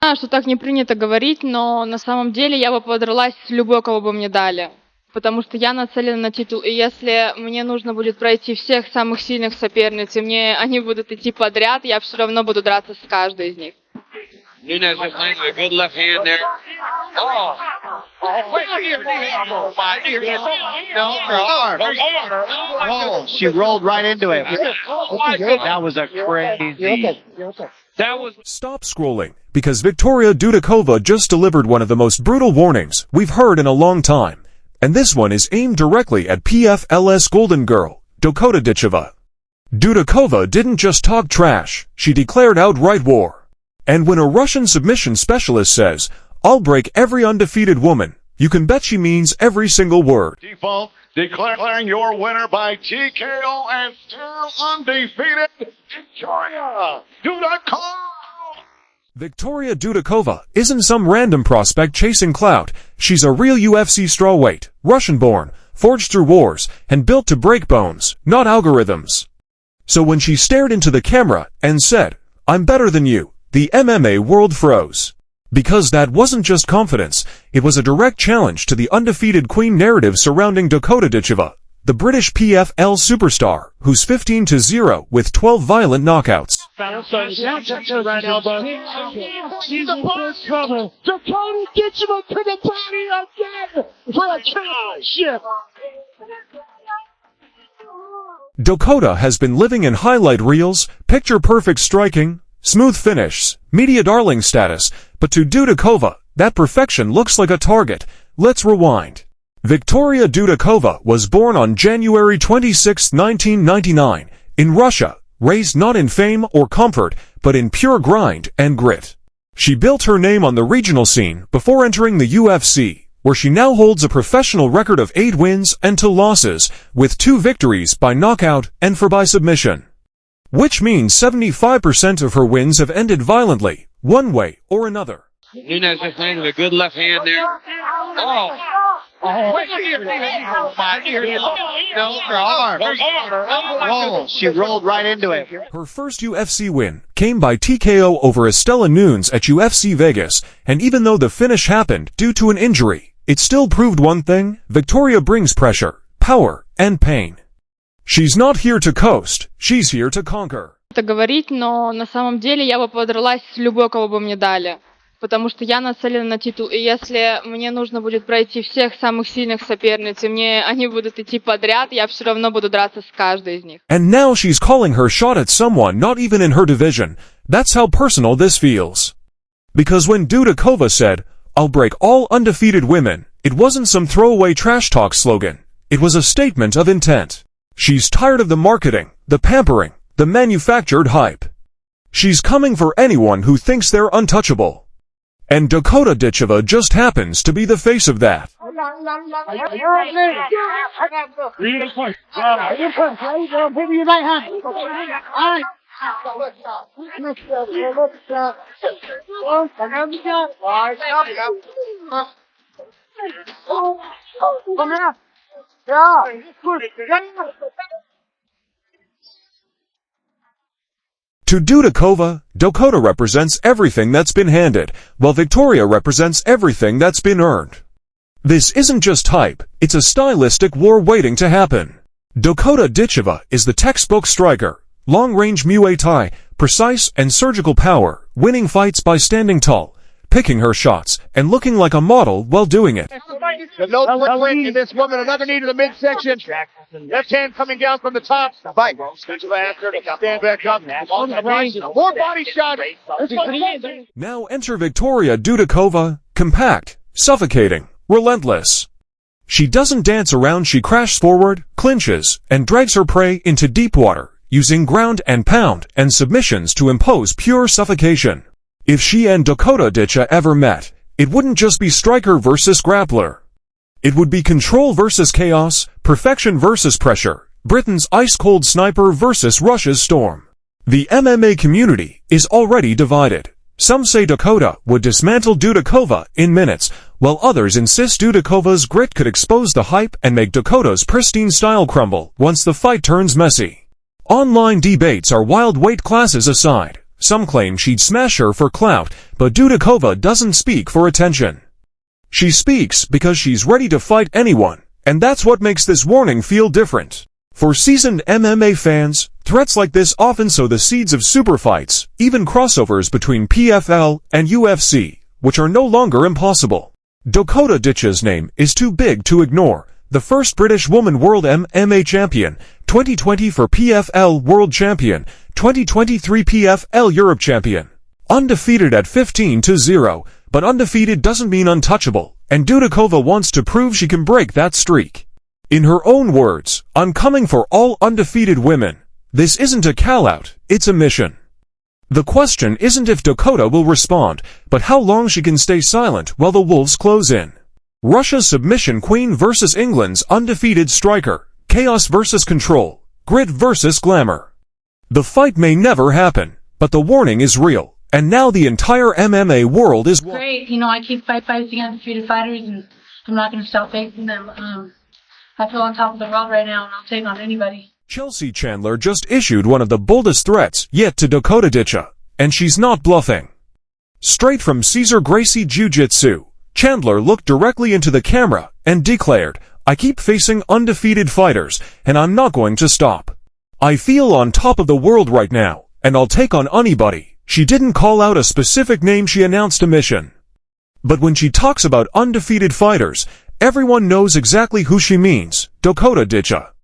Знаю, что так не принято говорить, но на самом деле я бы подралась с любой, кого бы мне дали. Потому что я нацелена на титул, и если мне нужно будет пройти всех самых сильных соперниц, и они будут идти подряд, я все равно буду драться с каждой из них. Nunes is landing a good left hand there. Oh. Oh, she rolled right into it. That was a crazy. Stop scrolling, because Viktoriia Dudakova just delivered one of the most brutal warnings we've heard in a long time. And this one is aimed directly at PFL's golden girl, Dakota Ditcheva. Dudakova didn't just talk trash, she declared outright war. And when a Russian submission specialist says, "I'll break every undefeated woman," you can bet she means every single word. Default declaring your winner by TKO and still undefeated, Viktoriia Dudakova. Viktoriia Dudakova isn't some random prospect chasing clout. She's a real UFC strawweight, Russian-born, forged through wars, and built to break bones, not algorithms. So when she stared into the camera and said, "I'm better than you," the MMA world froze. Because that wasn't just confidence, it was a direct challenge to the undefeated queen narrative surrounding Dakota Ditcheva, the British PFL superstar, who's 15-0 with 12 violent knockouts. She's in first trouble. Dakota Ditcheva to the body again for a championship. Dakota has been living in highlight reels, picture-perfect striking, smooth finishes, media darling status, but to Dudakova, that perfection looks like a target. Let's rewind. Viktoriia Dudakova was born on January 26, 1999, in Russia, raised not in fame or comfort, but in pure grind and grit. She built her name on the regional scene before entering the UFC, where she now holds a professional record of 8 wins and 2 losses, with 2 victories by knockout and 4 by submission. Which means 75% of her wins have ended violently, one way or another. Nunes is landing a good left hand there. Oh. Oh, she rolled right into it. Her first UFC win came by TKO over Estela Nunes at UFC Vegas, and even though the finish happened due to an injury, it still proved one thing: Viktoriia brings pressure, power, and pain. She's not here to coast, she's here to conquer. Это говорить, но на самом деле я бы подралась с любой, кого бы мне дали. Потому что я нацелена на титул, и если мне нужно будет пройти всех самых сильных соперниц, и они будут идти подряд, я все равно буду драться с каждой из них. And now she's calling her shot at someone not even in her division. That's how personal this feels. Because when Dudakova said, "I'll break all undefeated women," it wasn't some throwaway trash talk slogan. It was a statement of intent. She's tired of the marketing, the pampering, the manufactured hype. She's coming for anyone who thinks they're untouchable. And Dakota Ditcheva just happens to be the face of that. To Dudakova, Dakota represents everything that's been handed, while Viktoriia represents everything that's been earned. This isn't just hype, it's a stylistic war waiting to happen. Dakota Ditcheva is the textbook striker, long-range Muay Thai, precise and surgical power, winning fights by standing tall, picking her shots, and looking like a model while doing it. The no quick in this woman, another knee to the midsection. Left hand coming down from the top. Fight. Stand back up. More body shot. Now enter Viktoriia Dudakova, compact, suffocating, relentless. She doesn't dance around, she crashes forward, clinches, and drags her prey into deep water, using ground and pound and submissions to impose pure suffocation. If she and Dakota Ditcheva ever met, it wouldn't just be striker versus grappler. It would be control versus chaos, perfection versus pressure, Britain's ice-cold sniper versus Russia's storm. The MMA community is already divided. Some say Dakota would dismantle Dudakova in minutes, while others insist Dudakova's grit could expose the hype and make Dakota's pristine style crumble once the fight turns messy. Online debates are wild, weight classes aside. Some claim she'd smash her for clout, but Dudakova doesn't speak for attention. She speaks because she's ready to fight anyone, and that's what makes this warning feel different. For seasoned MMA fans, threats like this often sow the seeds of super fights, even crossovers between PFL and UFC, which are no longer impossible. Dakota Ditcheva's name is too big to ignore. The first British woman world MMA champion, 2020 for PFL world champion, 2023 PFL Europe champion. Undefeated at 15-0, but undefeated doesn't mean untouchable, and Dudakova wants to prove she can break that streak. In her own words, "I'm coming for all undefeated women. This isn't a call-out, it's a mission." The question isn't if Dakota will respond, but how long she can stay silent while the wolves close in. Russia's submission queen versus England's undefeated striker. Chaos versus control. Grit versus glamour. The fight may never happen, but the warning is real, and now the entire MMA world is great. You know, I keep fighting undefeated fighters, and I'm not going to stop facing them. I feel on top of the world right now, and I'll take on anybody. Chelsea Chandler just issued one of the boldest threats yet to Dakota Ditcheva, and she's not bluffing. Straight from Cesar Gracie Jiu-Jitsu, Chandler looked directly into the camera and declared, "I keep facing undefeated fighters, and I'm not going to stop. I feel on top of the world right now, and I'll take on anybody." She didn't call out a specific name, she announced a mission. But when she talks about undefeated fighters, everyone knows exactly who she means: Dakota Ditcheva.